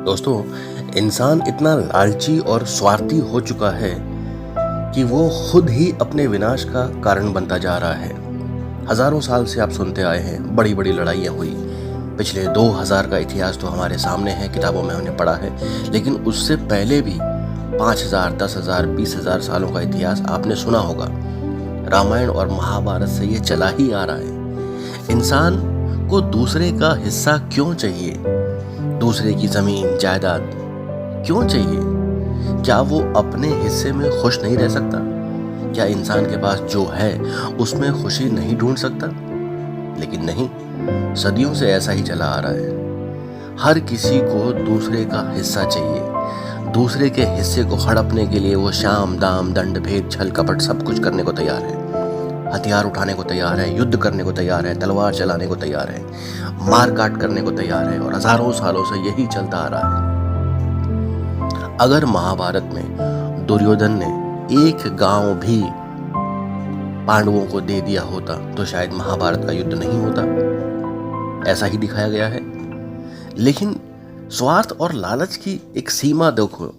दोस्तों, इंसान इतना लालची और स्वार्थी हो चुका है कि वो खुद ही अपने विनाश का कारण बनता जा रहा है। हजारों साल से आप सुनते आए हैं, बड़ी बड़ी लड़ाइयाँ हुई। पिछले 2000 का इतिहास तो हमारे सामने है, किताबों में हमने पढ़ा है। लेकिन उससे पहले भी 5000, 10,000, 20,000 सालों का इतिहास आपने सुना होगा। रामायण और महाभारत से ये चला ही आ रहा है। इंसान को दूसरे का हिस्सा क्यों चाहिए? दूसरे की जमीन जायदाद क्यों चाहिए? क्या वो अपने हिस्से में खुश नहीं रह सकता? क्या इंसान के पास जो है उसमें खुशी नहीं ढूंढ सकता? लेकिन नहीं, सदियों से ऐसा ही चला आ रहा है। हर किसी को दूसरे का हिस्सा चाहिए। दूसरे के हिस्से को हड़पने के लिए वो शाम दाम दंड भेद छल कपट सब कुछ करने को तैयार है। हथियार उठाने को तैयार है, युद्ध करने को तैयार है, तलवार चलाने को तैयार है, मार काट करने को तैयार है, और हजारों सालों से यही चलता आ रहा है। अगर महाभारत में दुर्योधन ने एक गांव भी पांडवों को दे दिया होता तो शायद महाभारत का युद्ध नहीं होता। ऐसा ही दिखाया गया है। लेकिन स्वार्थ और लालच की एक सीमा देखो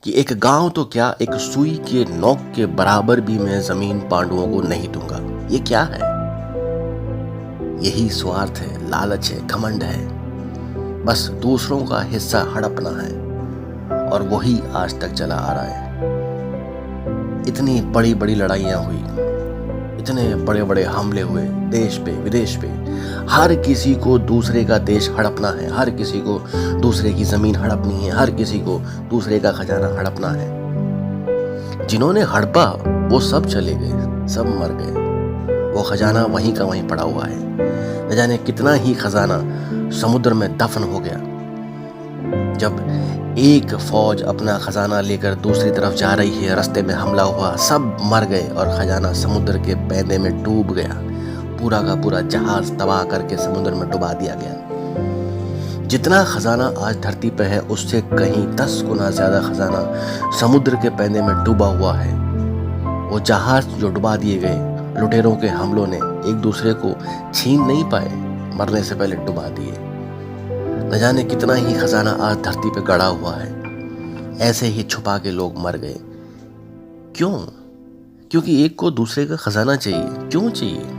कि एक गांव तो क्या, एक सुई के नोक के बराबर भी मैं जमीन पांडवों को नहीं दूंगा। ये क्या है? यही स्वार्थ है, लालच है, घमंड है। बस दूसरों का हिस्सा हड़पना है, और वही आज तक चला आ रहा है। इतनी बड़ी बड़ी लड़ाइयां हुई, इतने बड़े बड़े हमले हुए देश पे विदेश पे। हर किसी को दूसरे का देश हड़पना है, हर किसी को दूसरे की जमीन हड़पनी है, हर किसी को दूसरे का खजाना हड़पना है। जिन्होंने हड़पा वो सब चले गए, सब मर गए। वो खजाना वहीं का वहीं पड़ा हुआ है। न जाने कितना ही खजाना समुद्र में दफन हो गया। जब एक फौज अपना खजाना लेकर दूसरी तरफ जा रही है, रास्ते में हमला हुआ, सब मर गए और खजाना समुद्र के पैंदे में डूब गया। पूरा का पूरा जहाज तबाह करके समुद्र में डुबा दिया गया। जितना खजाना आज धरती पे है उससे कहीं 10 गुना ज्यादा खजाना समुद्र के पैंदे में डूबा हुआ है। वो जहाज जो डुबा दिए गए, लुटेरों के हमलों ने एक दूसरे को छीन नहीं पाए, मरने से पहले डुबा दिए। न जाने कितना ही खजाना आज धरती पे गड़ा हुआ है। ऐसे ही छुपा के लोग मर गए। क्यों? क्योंकि एक को दूसरे का खजाना चाहिए। क्यों चाहिए?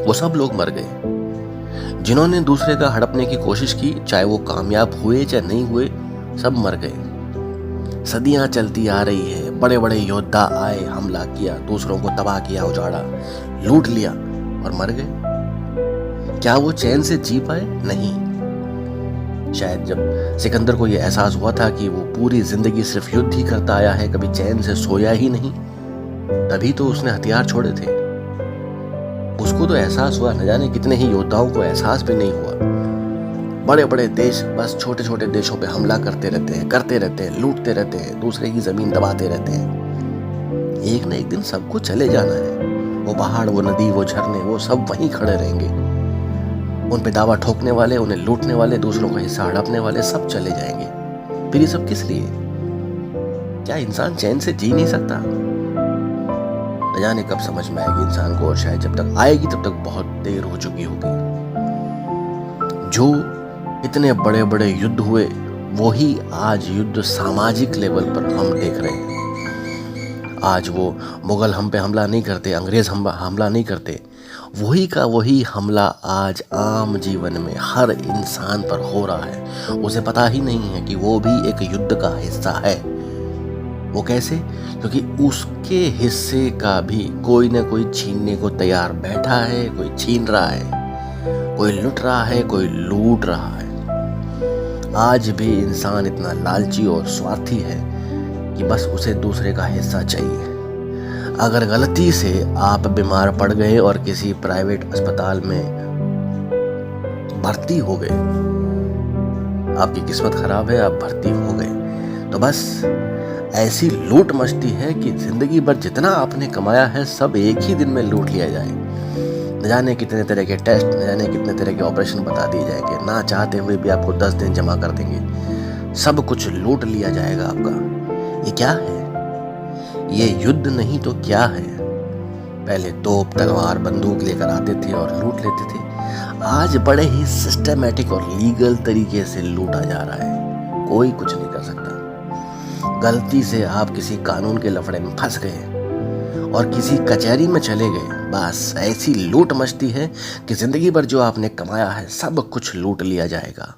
वो सब लोग मर गए। जिन्होंने दूसरे का हड़पने की कोशिश की, चाहे वो कामयाब हुए चाहे नहीं हुए, सब मर गए। सदियां चलती आ रही है। बड़े बड़े योद्धा आए, हमला किया, दूसरों को तबाह किया, उजाड़ा, लूट लिया और मर गए। क्या वो चैन से जी पाए? नहीं। शायद जब सिकंदर को यह एहसास हुआ था कि वो पूरी जिंदगी सिर्फ युद्ध ही करता आया है, कभी चैन से सोया ही नहीं, तभी तो उसने हथियार छोड़े थे। उसको तो एहसास हुआ, न जाने कितने ही योद्धाओं को एहसास भी नहीं हुआ। बड़े बड़े देश बस छोटे छोटे देशों पे हमला करते रहते हैं, लूटते रहते हैं, दूसरे की जमीन दबाते रहते हैं। एक न एक दिन सबको चले जाना है। वो पहाड़, वो नदी, वो झरने, वो सब वहीं खड़े रहेंगे। उन पे दावा ठोकने वाले, उन्हें लूटने वाले, दूसरों का हिस्सा हड़पने वाले सब चले जाएंगे। फिर ये सब किस लिए? क्या इंसान चैन से जी नहीं सकता? न जाने कब समझ में आएगी इंसान को, और शायद जब तक आएगी तब तक बहुत देर हो चुकी होगी। जो इतने बड़े बड़े युद्ध हुए, वही आज युद्ध सामाजिक लेवल पर हम देख रहे हैं। आज वो मुगल हम पे हमला नहीं करते, अंग्रेज हमला नहीं करते, वही का वही हमला आज आम जीवन में हर इंसान पर हो रहा है। उसे पता ही नहीं है कि वो भी एक युद्ध का हिस्सा है। वो कैसे? क्योंकि उसके हिस्से का भी कोई ना कोई छीनने को तैयार बैठा है। कोई छीन रहा है, कोई लुट रहा है, कोई लूट रहा है। आज भी इंसान इतना लालची और स्वार्थी है कि बस उसे दूसरे का हिस्सा चाहिए। अगर गलती से आप बीमार पड़ गए और किसी प्राइवेट अस्पताल में भर्ती हो गए, आपकी किस्मत खराब है, आप भर्ती हो गए, तो बस ऐसी लूट मचती है कि जिंदगी भर जितना आपने कमाया है सब एक ही दिन में लूट लिया जाए। न जाने कितने तरह के टेस्ट, न जाने कितने तरह के ऑपरेशन बता दिए जाएंगे, ना चाहते हुए भी आपको 10 दिन जमा कर देंगे। सब कुछ लूट लिया जाएगा आपका। ये क्या है? ये युद्ध नहीं तो क्या है? पहले तोप, तलवार, बंदूक लेकर आते थे और लूट लेते थे। आज बड़े ही सिस्टमैटिक और लीगल तरीके से लूटा जा रहा है। कोई कुछ नहीं कर सकता। गलती से आप किसी कानून के लफड़े में फंस गए और किसी कचहरी में चले गए, बस ऐसी लूट मचती है कि जिंदगी भर जो आपने कमाया है सब कुछ लूट लिया जाएगा,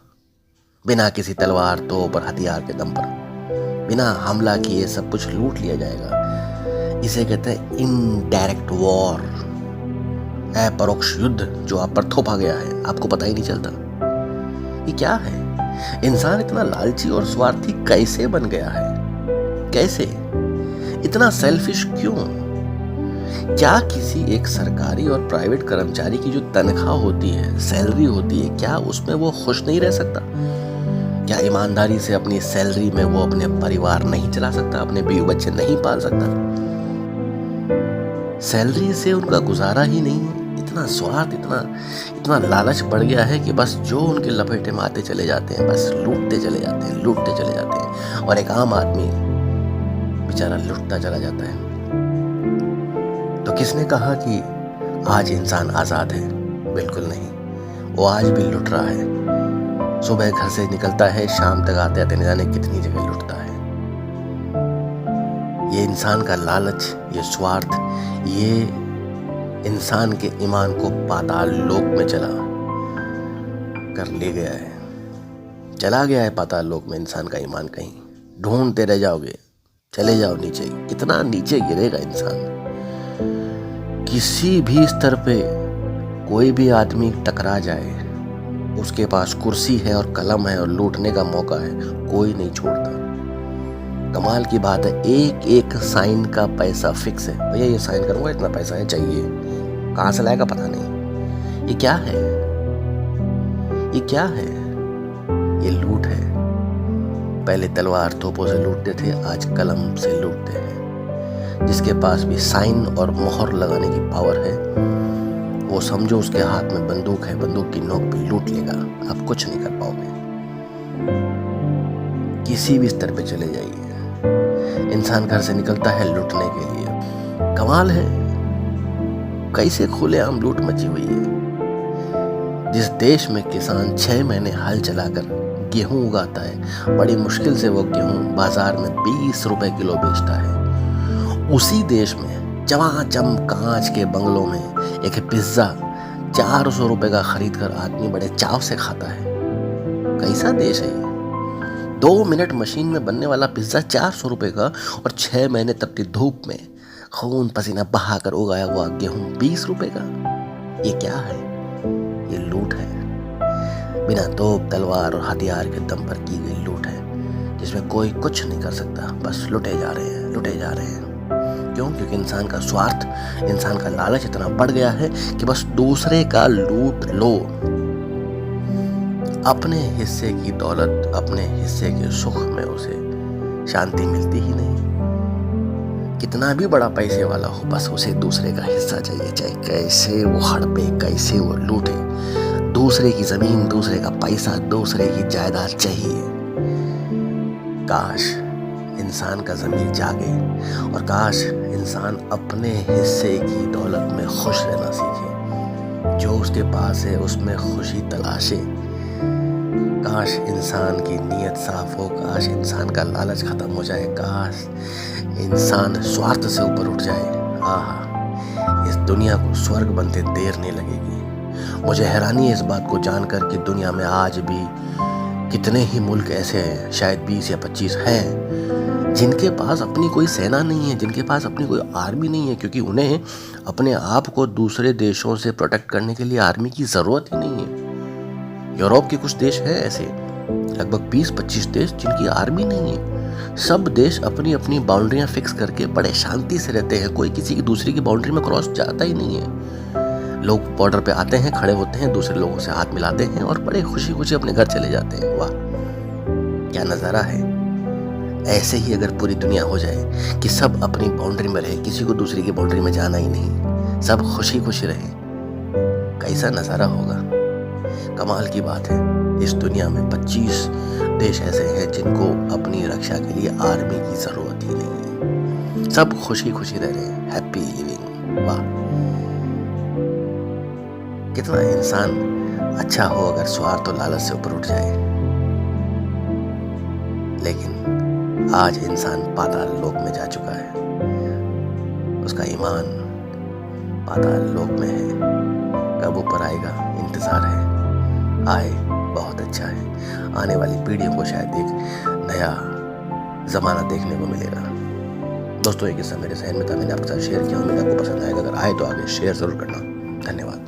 बिना किसी तलवार, तोप और हथियार के दम पर, बिना हमला किए सब कुछ लूट लिया जाएगा। इसे कहते हैं इनडायरेक्ट वॉर, अपरोक्ष युद्ध जो आप पर थोपा गया है, आपको पता ही नहीं चलता। ये क्या है? इंसान इतना लालची और स्वार्थी कैसे बन गया है? कैसे? इतना सेल्फिश क्यों? क्या किसी एक सरकारी और प्राइवेट कर्मचारी की जो तनख्वाह होती है, सैलरी होती है, क्या उसमें वो खुश नहीं रह सकता? क्या ईमानदारी से अपनी सैलरी में वो अपने परिवार नहीं चला सकता, अपने बीवी बच्चे नहीं पाल सकता? सैलरी से उनका गुजारा ही नहीं है। इतना स्वार्थ, इतना लालच बढ़ गया है कि बस जो उनके लपेटे में आते चले जाते हैं, बस लूटते चले जाते हैं, लूटते चले जाते हैं, और एक आम आदमी बेचारा लूटता चला जाता है। तो किसने कहा कि आज इंसान आजाद है? बिल्कुल नहीं, वो आज भी लूट रहा है। सुबह घर से निकलता है, शाम तक आते आते न जाने कितनी जगह लूटता है। ये इंसान का लालच, ये स्वार्थ, ये इंसान के ईमान को पाताल लोक में चला कर ले गया है। चला गया है पाताल लोक में इंसान का ईमान। कहीं ढूंढते रह जाओगे, चले जाओ नीचे। कितना नीचे गिरेगा इंसान? किसी भी स्तर पे कोई भी आदमी टकरा जाए, उसके पास कुर्सी है और कलम है और लूटने का मौका है, कोई नहीं छोड़ता। कमाल की बात है, एक एक साइन का पैसा फिक्स है। भैया ये साइन करूंगा, इतना पैसा है चाहिए, कहां से लाएगा पता नहीं। ये क्या है? ये क्या है? ये लूट है। पहले तलवार तोपों से लूटते थे, आज कलम से लूटते हैं। जिसके पास भी साइन और मोहर लगाने की पावर है, वो समझो उसके हाथ में बंदूक है, बंदूक की नोक पे लूट लेगा, आप कुछ नहीं कर पाओगे। किसी भी स्तर पे चले जाइए, इंसान घर से निकलता है लूटने के लिए। कमाल है, कैसे खुलेआम लूट मची हुई है। जिस देश में किसान 6 महीने हल चलाकर गेहूं उगाता है, बड़ी मुश्किल से वो गेहूं बाजार में 20 रुपए किलो बेचता है, उसी देश में चमाचम कांच के बंगलों में एक पिज्जा 400 रुपए का खरीद कर आदमी बड़े चाव से खाता है। कैसा देश है ये? 2 मिनट मशीन में बनने वाला पिज्जा 400 रुपए का, और 6 महीने तपती धूप में खून पसीना बहाकर उगाया हुआ गेहूं 20 रुपए का। ये क्या है? ये लूट है। बिना तोप, तलवार और हथियार के दम पर की गई लूट है, जिसमें कोई कुछ नहीं कर सकता। बस लुटे जा रहे हैं, लुटे जा रहे हैं। क्यों? क्योंकि इंसान का स्वार्थ, इंसान का लालच इतना बढ़ गया है कि बस दूसरे का लूट लो। अपने हिस्से की दौलत, अपने हिस्से के सुख में उसे शांति मिलती ही नहीं। कितना भी बड़ा पैसे वाला हो, बस उसे दूसरे का हिस्सा चाहिए, चाहे कैसे वो हड़पे, कैसे वो लूटे। दूसरे की जमीन, दूसरे का पैसा, दूसरे की जायदाद चाहिए। काश इंसान का ज़मीर जागे, और काश इंसान अपने हिस्से की दौलत में खुश रहना सीखे। जो उसके पास है उसमें खुशी तलाशे। काश इंसान की नीयत साफ हो, काश इंसान का लालच खत्म हो जाए, काश इंसान स्वार्थ से ऊपर उठ जाए। आहा, इस दुनिया को स्वर्ग बनते देर नहीं लगेगी। मुझे हैरानी है इस बात को जानकर कि दुनिया में आज भी कितने ही मुल्क ऐसे हैं, शायद 20 या 25 हैं, जिनके पास अपनी कोई सेना नहीं है, जिनके पास अपनी कोई आर्मी नहीं है, क्योंकि उन्हें अपने आप को दूसरे देशों से प्रोटेक्ट करने के लिए आर्मी की ज़रूरत ही नहीं है। यूरोप के कुछ देश हैं ऐसे, लगभग 20-25 देश, जिनकी आर्मी नहीं है। सब देश अपनी अपनी बाउंड्रियां फिक्स करके बड़े शांति से रहते हैं। कोई किसी की दूसरी की बाउंड्री में क्रॉस जाता ही नहीं है। लोग बॉर्डर पे आते हैं, खड़े होते हैं, दूसरे लोगों से हाथ मिलाते हैं और बड़े खुशी खुशी अपने घर चले जाते हैं। वाह, क्या नज़ारा है। ऐसे ही अगर पूरी दुनिया हो जाए कि सब अपनी बाउंड्री में रहे, किसी को दूसरी की बाउंड्री में जाना ही नहीं, सब खुशी खुशी रहे, कैसा नज़ारा होगा। कमाल की बात है, इस दुनिया में 25 देश ऐसे हैं जिनको अपनी रक्षा के लिए आर्मी की ज़रूरत ही नहीं है। सब खुशी खुशी रह रहे हैं, हैप्पी लिविंग। वाह, कितना इंसान अच्छा हो अगर स्वार्थ और लालच से ऊपर उठ जाए। लेकिन आज इंसान पाताल लोक में जा चुका है, उसका ईमान पाताल लोक में है। कब ऊपर आएगा इंतज़ार है, आए बहुत अच्छा है। आने वाली पीढ़ियों को शायद एक नया ज़माना देखने को मिलेगा। दोस्तों, ये किस्सा मेरे जहन में था, मैंने आपके साथ शेयर किया। उम्मीद आपको पसंद आएगा। अगर आए तो आगे शेयर ज़रूर करना। धन्यवाद।